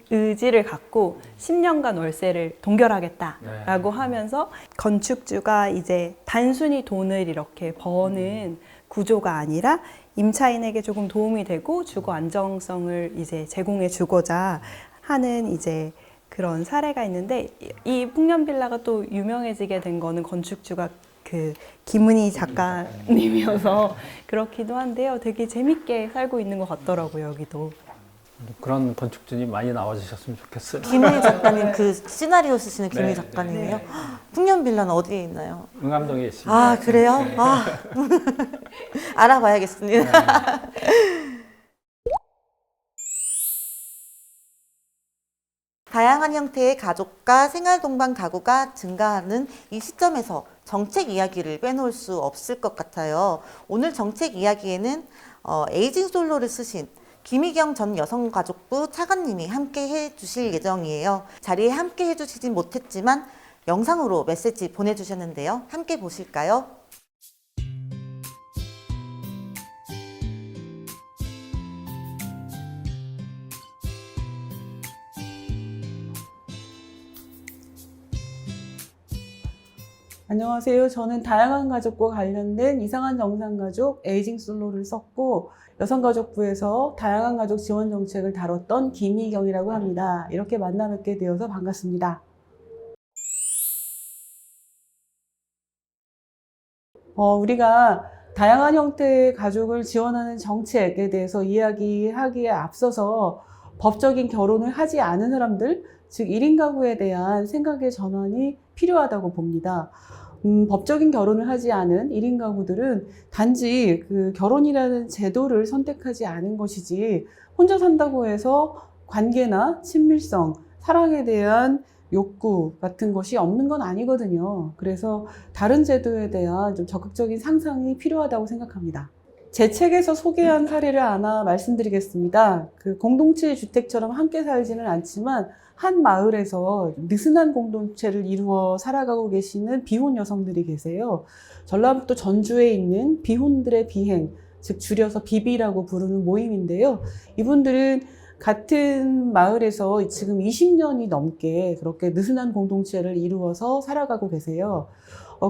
의지를 갖고 10년간 월세를 동결하겠다라고 하면서 건축주가 이제 단순히 돈을 이렇게 버는 구조가 아니라 임차인에게 조금 도움이 되고 주거 안정성을 이제 제공해 주고자 하는 이제 그런 사례가 있는데, 이 풍년빌라가 또 유명해지게 된 거는 건축주가 그 김은희 작가님이어서 그렇기도 한데요. 되게 재밌게 살고 있는 것 같더라고요, 여기도. 그런 건축주님 많이 나와주셨으면 좋겠어요. 김은희 작가님 그 시나리오 쓰시는 김은희 네, 작가님이에요? 네. 풍년빌라는 어디에 있나요? 응암동에 있습니다. 아, 그래요? 아, 알아봐야겠습니다. 다양한 형태의 가족과 생활동반 가구가 증가하는 이 시점에서 정책 이야기를 빼놓을 수 없을 것 같아요. 오늘 정책 이야기에는 에이징 솔로를 쓰신 김희경 전 여성가족부 차관님이 함께 해주실 예정이에요. 자리에 함께 해주시진 못했지만 영상으로 메시지 보내주셨는데요. 함께 보실까요? 안녕하세요. 저는 다양한 가족과 관련된 이상한 정상가족 에이징 솔로를 썼고 여성가족부에서 다양한 가족 지원 정책을 다뤘던 김희경이라고 합니다. 이렇게 만나 뵙게 되어서 반갑습니다. 우리가 다양한 형태의 가족을 지원하는 정책에 대해서 이야기하기에 앞서서 법적인 결혼을 하지 않은 사람들, 즉 1인 가구에 대한 생각의 전환이 필요하다고 봅니다. 법적인 결혼을 하지 않은 1인 가구들은 단지 그 결혼이라는 제도를 선택하지 않은 것이지 혼자 산다고 해서 관계나 친밀성, 사랑에 대한 욕구 같은 것이 없는 건 아니거든요. 그래서 다른 제도에 대한 좀 적극적인 상상이 필요하다고 생각합니다. 제 책에서 소개한 사례를 하나 말씀드리겠습니다. 그 공동체 주택처럼 함께 살지는 않지만 한 마을에서 느슨한 공동체를 이루어 살아가고 계시는 비혼 여성들이 계세요. 전라북도 전주에 있는 비혼들의 비행, 즉 줄여서 비비라고 부르는 모임인데요. 이분들은 같은 마을에서 지금 20년이 넘게 그렇게 느슨한 공동체를 이루어서 살아가고 계세요.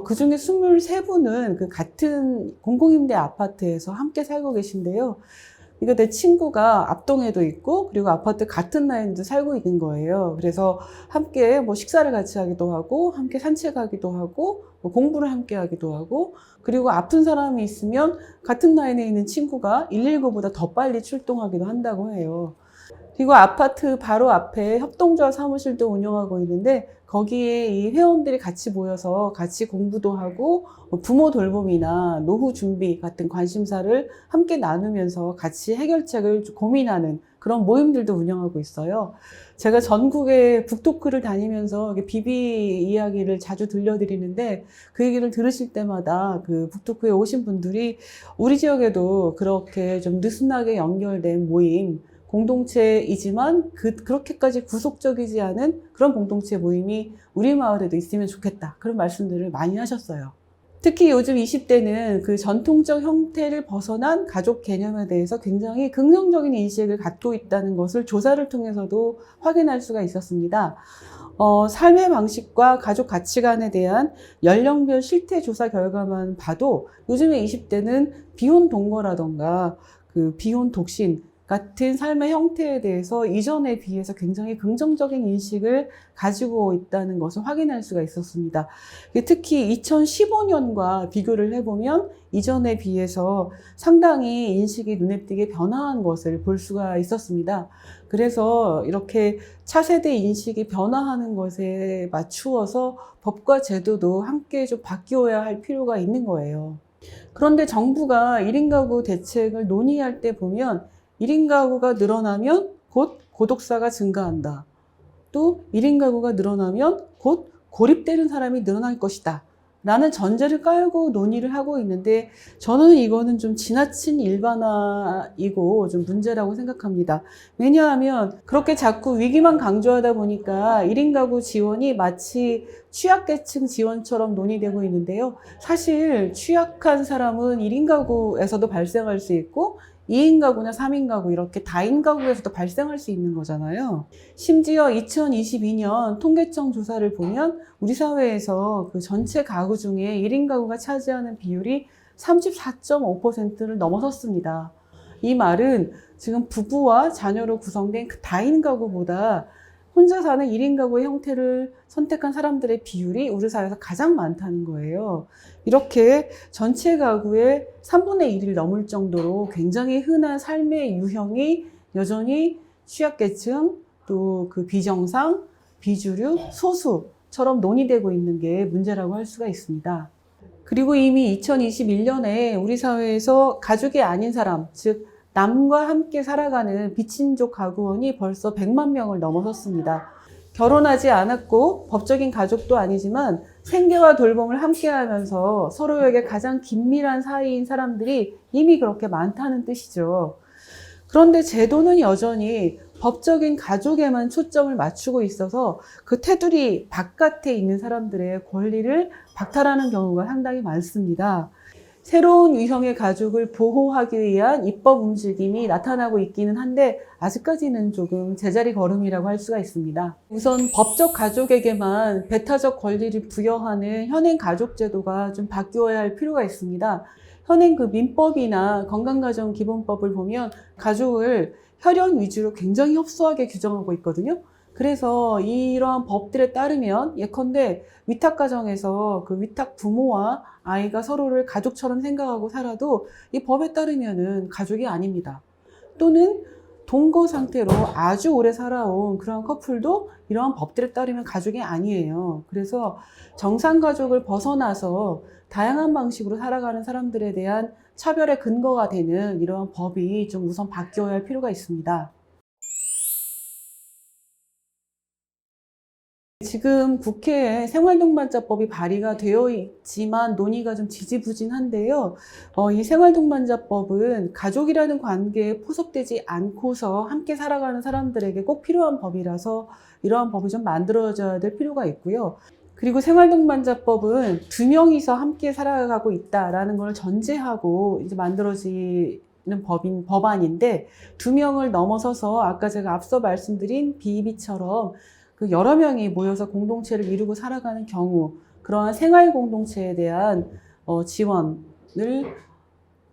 그 중에 23분은 그 같은 공공임대 아파트에서 함께 살고 계신데요. 이거 내 친구가 앞동에도 있고 그리고 아파트 같은 라인도 살고 있는 거예요. 그래서 함께 뭐 식사를 같이 하기도 하고 함께 산책하기도 하고 뭐 공부를 함께 하기도 하고, 그리고 아픈 사람이 있으면 같은 라인에 있는 친구가 119보다 더 빨리 출동하기도 한다고 해요. 그리고 아파트 바로 앞에 협동조합 사무실도 운영하고 있는데 거기에 이 회원들이 같이 모여서 같이 공부도 하고 부모 돌봄이나 노후 준비 같은 관심사를 함께 나누면서 같이 해결책을 고민하는 그런 모임들도 운영하고 있어요. 제가 전국의 북토크를 다니면서 비비 이야기를 자주 들려드리는데 그 얘기를 들으실 때마다 그 북토크에 오신 분들이 우리 지역에도 그렇게 좀 느슨하게 연결된 모임, 공동체이지만 그렇게까지 구속적이지 않은 그런 공동체 모임이 우리 마을에도 있으면 좋겠다, 그런 말씀들을 많이 하셨어요. 특히 요즘 20대는 그 전통적 형태를 벗어난 가족 개념에 대해서 굉장히 긍정적인 인식을 갖고 있다는 것을 조사를 통해서도 확인할 수가 있었습니다. 삶의 방식과 가족 가치관에 대한 연령별 실태 조사 결과만 봐도 요즘의 20대는 비혼 동거라던가 그 비혼 독신 같은 삶의 형태에 대해서 이전에 비해서 굉장히 긍정적인 인식을 가지고 있다는 것을 확인할 수가 있었습니다. 특히 2015년과 비교를 해보면 이전에 비해서 상당히 인식이 눈에 띄게 변화한 것을 볼 수가 있었습니다. 그래서 이렇게 차세대 인식이 변화하는 것에 맞추어서 법과 제도도 함께 좀 바뀌어야 할 필요가 있는 거예요. 그런데 정부가 1인 가구 대책을 논의할 때 보면 1인 가구가 늘어나면 곧 고독사가 증가한다. 또 1인 가구가 늘어나면 곧 고립되는 사람이 늘어날 것이다. 라는 전제를 깔고 논의를 하고 있는데 저는 이거는 좀 지나친 일반화이고 좀 문제라고 생각합니다. 왜냐하면 그렇게 자꾸 위기만 강조하다 보니까 1인 가구 지원이 마치 취약계층 지원처럼 논의되고 있는데요. 사실 취약한 사람은 1인 가구에서도 발생할 수 있고 2인 가구나 3인 가구 이렇게 다인 가구에서도 발생할 수 있는 거잖아요. 심지어 2022년 통계청 조사를 보면 우리 사회에서 그 전체 가구 중에 1인 가구가 차지하는 비율이 34.5%를 넘어섰습니다. 이 말은 지금 부부와 자녀로 구성된 그 다인 가구보다 혼자 사는 1인 가구의 형태를 선택한 사람들의 비율이 우리 사회에서 가장 많다는 거예요. 이렇게 전체 가구의 3분의 1을 넘을 정도로 굉장히 흔한 삶의 유형이 여전히 취약계층, 또 그 비정상, 비주류, 소수처럼 논의되고 있는 게 문제라고 할 수가 있습니다. 그리고 이미 2021년에 우리 사회에서 가족이 아닌 사람, 즉 남과 함께 살아가는 비친족 가구원이 벌써 100만 명을 넘어섰습니다. 결혼하지 않았고 법적인 가족도 아니지만 생계와 돌봄을 함께 하면서 서로에게 가장 긴밀한 사이인 사람들이 이미 그렇게 많다는 뜻이죠. 그런데 제도는 여전히 법적인 가족에만 초점을 맞추고 있어서 그 테두리 바깥에 있는 사람들의 권리를 박탈하는 경우가 상당히 많습니다. 새로운 유형의 가족을 보호하기 위한 입법 움직임이 나타나고 있기는 한데 아직까지는 조금 제자리 걸음이라고 할 수가 있습니다. 우선 법적 가족에게만 배타적 권리를 부여하는 현행 가족제도가 좀 바뀌어야 할 필요가 있습니다. 현행 그 민법이나 건강가정기본법을 보면 가족을 혈연 위주로 굉장히 협소하게 규정하고 있거든요. 그래서 이러한 법들에 따르면 예컨대 위탁가정에서 그 위탁 부모와 아이가 서로를 가족처럼 생각하고 살아도 이 법에 따르면은 가족이 아닙니다. 또는 동거 상태로 아주 오래 살아온 그런 커플도 이러한 법들에 따르면 가족이 아니에요. 그래서 정상가족을 벗어나서 다양한 방식으로 살아가는 사람들에 대한 차별의 근거가 되는 이러한 법이 좀 우선 바뀌어야 할 필요가 있습니다. 지금 국회에 생활동반자법이 발의가 되어 있지만 논의가 좀 지지부진한데요. 이 생활동반자법은 가족이라는 관계에 포섭되지 않고서 함께 살아가는 사람들에게 꼭 필요한 법이라서 이러한 법이 좀 만들어져야 될 필요가 있고요. 그리고 생활동반자법은 2명이서 함께 살아가고 있다라는 걸 전제하고 이제 만들어지는 법안인데 2명을 넘어서서 아까 제가 앞서 말씀드린 비비처럼 그 여러 명이 모여서 공동체를 이루고 살아가는 경우 그러한 생활 공동체에 대한 지원을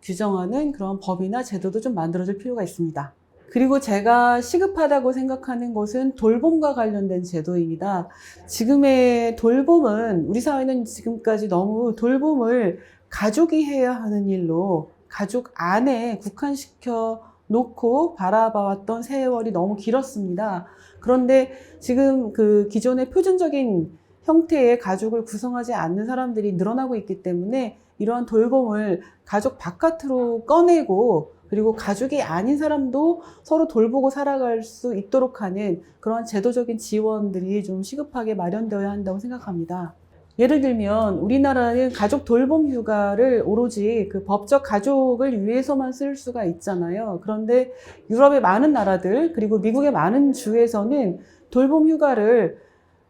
규정하는 그런 법이나 제도도 좀 만들어질 필요가 있습니다. 그리고 제가 시급하다고 생각하는 것은 돌봄과 관련된 제도입니다. 지금의 돌봄은 우리 사회는 지금까지 너무 돌봄을 가족이 해야 하는 일로 가족 안에 국한시켜 놓고 바라봐왔던 세월이 너무 길었습니다. 그런데 지금 그 기존의 표준적인 형태의 가족을 구성하지 않는 사람들이 늘어나고 있기 때문에 이러한 돌봄을 가족 바깥으로 꺼내고 그리고 가족이 아닌 사람도 서로 돌보고 살아갈 수 있도록 하는 그런 제도적인 지원들이 좀 시급하게 마련되어야 한다고 생각합니다. 예를 들면 우리나라는 가족 돌봄 휴가를 오로지 그 법적 가족을 위해서만 쓸 수가 있잖아요. 그런데 유럽의 많은 나라들 그리고 미국의 많은 주에서는 돌봄 휴가를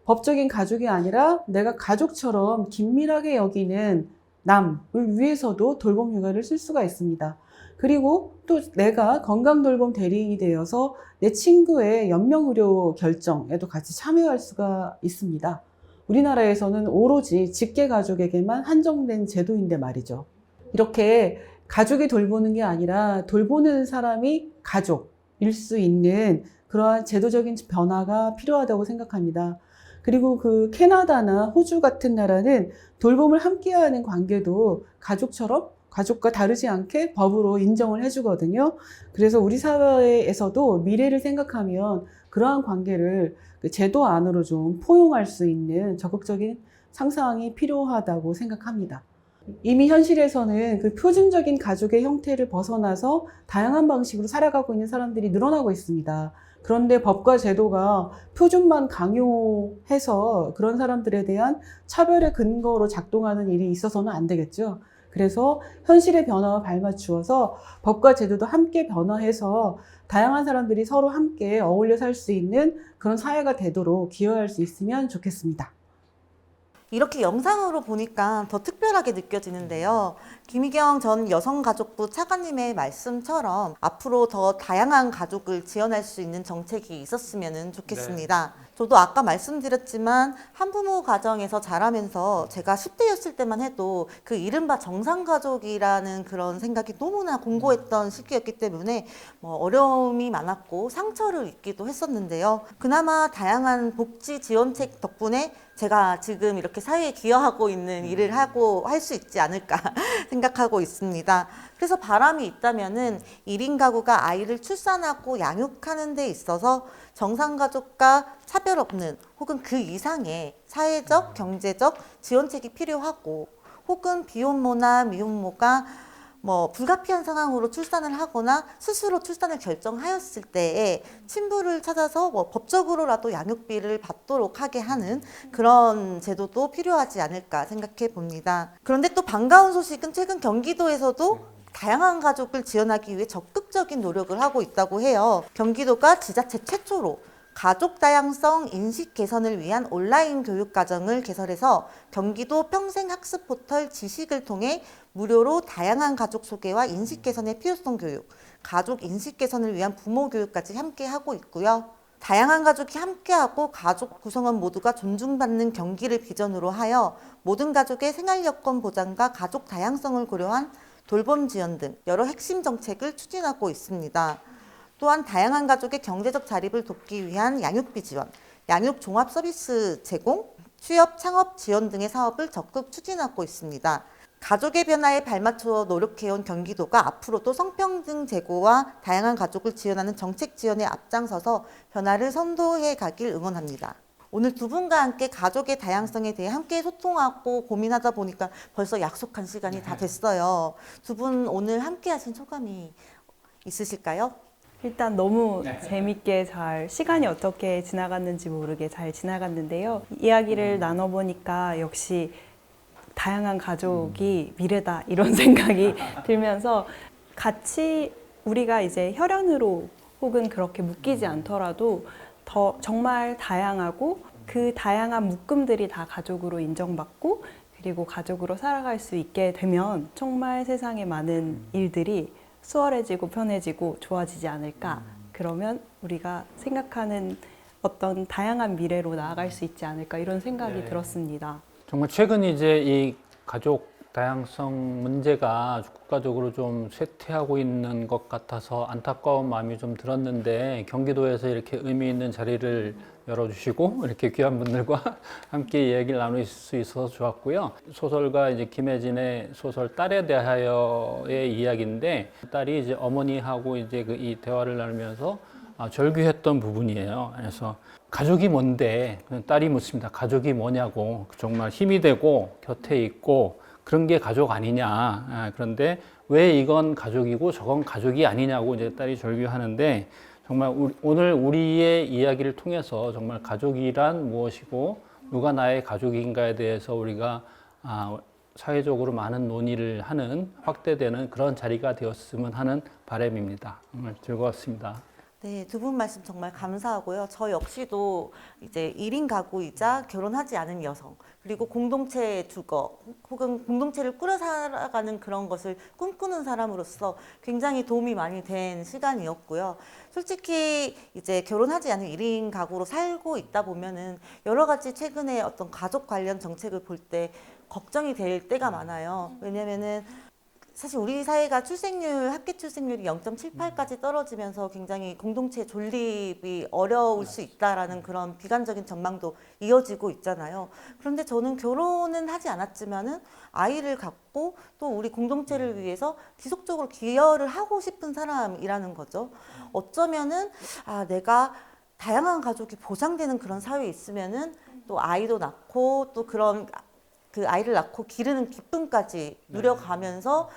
법적인 가족이 아니라 내가 가족처럼 긴밀하게 여기는 남을 위해서도 돌봄 휴가를 쓸 수가 있습니다. 그리고 또 내가 건강돌봄 대리인이 되어서 내 친구의 연명의료 결정에도 같이 참여할 수가 있습니다. 우리나라에서는 오로지 직계가족에게만 한정된 제도인데 말이죠. 이렇게 가족이 돌보는 게 아니라 돌보는 사람이 가족일 수 있는 그러한 제도적인 변화가 필요하다고 생각합니다. 그리고 그 캐나다나 호주 같은 나라는 돌봄을 함께하는 관계도 가족처럼 가족과 다르지 않게 법으로 인정을 해주거든요. 그래서 우리 사회에서도 미래를 생각하면 그러한 관계를 제도 안으로 좀 포용할 수 있는 적극적인 상상이 필요하다고 생각합니다. 이미 현실에서는 그 표준적인 가족의 형태를 벗어나서 다양한 방식으로 살아가고 있는 사람들이 늘어나고 있습니다. 그런데 법과 제도가 표준만 강요해서 그런 사람들에 대한 차별의 근거로 작동하는 일이 있어서는 안 되겠죠. 그래서 현실의 변화와 발맞추어서 법과 제도도 함께 변화해서 다양한 사람들이 서로 함께 어울려 살 수 있는 그런 사회가 되도록 기여할 수 있으면 좋겠습니다. 이렇게 영상으로 보니까 더 특별하게 느껴지는데요. 김희경 전 여성가족부 차관님의 말씀처럼 앞으로 더 다양한 가족을 지원할 수 있는 정책이 있었으면 좋겠습니다. 저도 아까 말씀드렸지만 한부모 가정에서 자라면서 제가 10대였을 때만 해도 그 이른바 정상가족이라는 그런 생각이 너무나 공고했던 시기였기 때문에 어려움이 많았고 상처를 입기도 했었는데요. 그나마 다양한 복지 지원책 덕분에 제가 지금 이렇게 사회에 기여하고 있는 일을 하고 할 수 있지 않을까 생각하고 있습니다. 그래서 바람이 있다면은 1인 가구가 아이를 출산하고 양육하는 데 있어서 정상가족과 차별 없는 혹은 그 이상의 사회적, 경제적 지원책이 필요하고 혹은 비혼모나 미혼모가 불가피한 상황으로 출산을 하거나 스스로 출산을 결정하였을 때에 친부를 찾아서 법적으로라도 양육비를 받도록 하게 하는 그런 제도도 필요하지 않을까 생각해 봅니다. 그런데 또 반가운 소식은 최근 경기도에서도 다양한 가족을 지원하기 위해 적극적인 노력을 하고 있다고 해요. 경기도가 지자체 최초로 가족 다양성 인식 개선을 위한 온라인 교육 과정을 개설해서 경기도 평생학습 포털 지식을 통해 무료로 다양한 가족 소개와 인식 개선의 필요성 교육, 가족 인식 개선을 위한 부모 교육까지 함께 하고 있고요. 다양한 가족이 함께하고 가족 구성원 모두가 존중받는 경기를 비전으로 하여 모든 가족의 생활 여건 보장과 가족 다양성을 고려한 돌봄 지원 등 여러 핵심 정책을 추진하고 있습니다. 또한 다양한 가족의 경제적 자립을 돕기 위한 양육비 지원, 양육 종합 서비스 제공, 취업 창업 지원 등의 사업을 적극 추진하고 있습니다. 가족의 변화에 발맞춰 노력해온 경기도가 앞으로도 성평등 제고와 다양한 가족을 지원하는 정책 지원에 앞장서서 변화를 선도해 가길 응원합니다. 오늘 두 분과 함께 가족의 다양성에 대해 함께 소통하고 고민하다 보니까 벌써 약속한 시간이 다 됐어요. 두 분 오늘 함께 하신 소감이 있으실까요? 일단 너무 재밌게 잘 시간이 어떻게 지나갔는지 모르게 잘 지나갔는데요. 이야기를 나눠보니까 역시 다양한 가족이 미래다 이런 생각이 들면서 같이 우리가 이제 혈연으로 혹은 그렇게 묶이지 않더라도 더 정말 다양하고 그 다양한 묶음들이 다 가족으로 인정받고 그리고 가족으로 살아갈 수 있게 되면 정말 세상에 많은 일들이 수월해지고 편해지고 좋아지지 않을까. 그러면 우리가 생각하는 어떤 다양한 미래로 나아갈 수 있지 않을까 이런 생각이 들었습니다. 정말 최근 이제 이 가족 다양성 문제가 국가적으로 좀 쇠퇴하고 있는 것 같아서 안타까운 마음이 좀 들었는데 경기도에서 이렇게 의미 있는 자리를 열어주시고 이렇게 귀한 분들과 함께 이야기를 나눌 수 있어서 좋았고요. 소설가 이제 김혜진의 소설 딸에 대하여의 이야기인데 딸이 이제 어머니하고 이제 이 대화를 나누면서 절규했던 부분이에요. 그래서 가족이 뭔데? 딸이 묻습니다. 가족이 뭐냐고. 정말 힘이 되고 곁에 있고 그런 게 가족 아니냐. 그런데 왜 이건 가족이고 저건 가족이 아니냐고 이제 딸이 절규하는데 정말 오늘 우리의 이야기를 통해서 정말 가족이란 무엇이고 누가 나의 가족인가에 대해서 우리가 사회적으로 많은 논의를 하는 확대되는 그런 자리가 되었으면 하는 바람입니다. 정말 즐거웠습니다. 네, 두 분 말씀 정말 감사하고요. 저 역시도 이제 1인 가구이자 결혼하지 않은 여성, 그리고 공동체 주거, 혹은 공동체를 꾸려 살아가는 그런 것을 꿈꾸는 사람으로서 굉장히 도움이 많이 된 시간이었고요. 솔직히 이제 결혼하지 않은 1인 가구로 살고 있다 보면은 여러 가지 최근에 어떤 가족 관련 정책을 볼 때 걱정이 될 때가 많아요. 왜냐면은 사실 우리 사회가 합계 출생률이 0.78까지 떨어지면서 굉장히 공동체 존립이 어려울 수 있다라는 그런 비관적인 전망도 이어지고 있잖아요. 그런데 저는 결혼은 하지 않았지만은 아이를 갖고 또 우리 공동체를 위해서 지속적으로 기여를 하고 싶은 사람이라는 거죠. 어쩌면은 내가 다양한 가족이 보장되는 그런 사회에 있으면은 또 아이도 낳고 또 그런 그 아이를 낳고 기르는 기쁨까지 누려가면서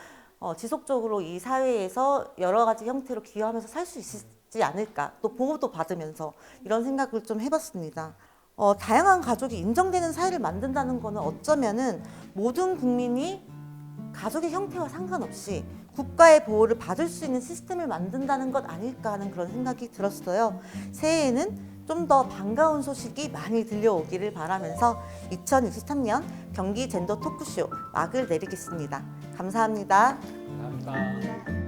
지속적으로 이 사회에서 여러 가지 형태로 기여하면서 살 수 있지 않을까, 또 보호도 받으면서 이런 생각을 좀 해봤습니다. 다양한 가족이 인정되는 사회를 만든다는 거는 어쩌면은 모든 국민이 가족의 형태와 상관없이 국가의 보호를 받을 수 있는 시스템을 만든다는 것 아닐까 하는 그런 생각이 들었어요. 새해에는 좀 더 반가운 소식이 많이 들려오기를 바라면서 2023년 경기 젠더 토크쇼 막을 내리겠습니다. 감사합니다. 감사합니다.